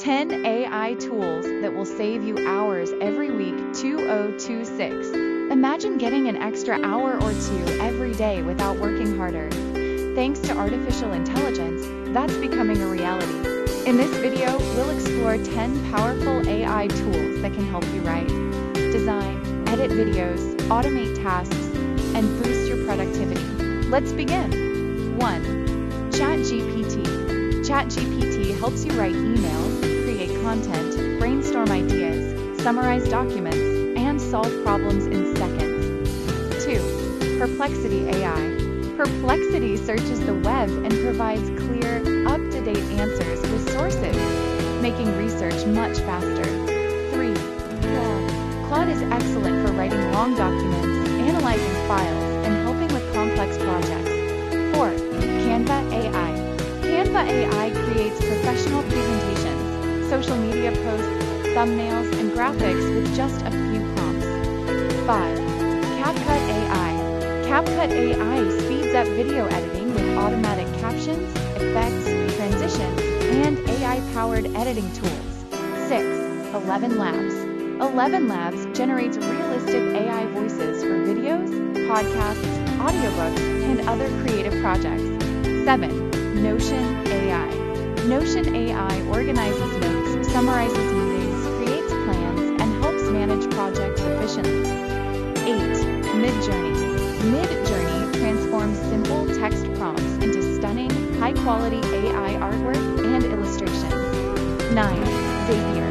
10 AI tools that will save you hours every week. 2026. Imagine getting an extra hour or two every day without working harder. Thanks to artificial intelligence, that's becoming a reality. In this video, we'll explore 10 powerful AI tools that can help you write, design, edit videos, automate tasks, and boost your productivity. Let's begin. 1. ChatGPT. ChatGPT helps you write emails, create content, brainstorm ideas, summarize documents, and solve problems in seconds. 2. Perplexity AI. Perplexity searches the web and provides clear, up-to-date answers with sources, making research much faster. 3. Claude. Claude is excellent for writing long documents, analyzing files, and helping with complex projects. 4. Canva AI. Canva AI creates professional presentations, social media posts, thumbnails, and graphics with just a few prompts. 5. CapCut AI. CapCut AI speeds up video editing with automatic captions, effects, transitions, and AI-powered editing tools. 6. ElevenLabs. ElevenLabs generates realistic AI voices for videos, podcasts, audiobooks, and other creative projects. 7. Notion AI. Notion AI organizes notes, summarizes meetings, creates plans, and helps manage projects efficiently. 8. Midjourney. Midjourney transforms simple text prompts into stunning, high-quality AI artwork and illustrations. 9. Zapier.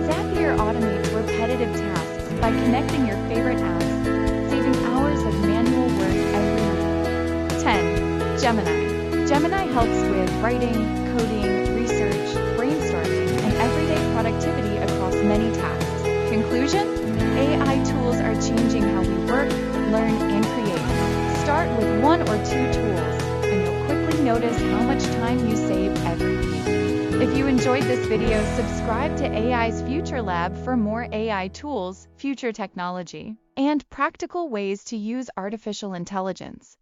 Zapier automates repetitive tasks by connecting your favorite apps, saving hours of manual work every week. 10. Gemini. Gemini helps with writing, coding, research, brainstorming, and everyday productivity across many tasks. Conclusion? AI tools are changing how we work, learn, and create. Start with 1 or 2 tools, and you'll quickly notice how much time you save every week. If you enjoyed this video, subscribe to AI's Future Lab for more AI tools, future technology, and practical ways to use artificial intelligence.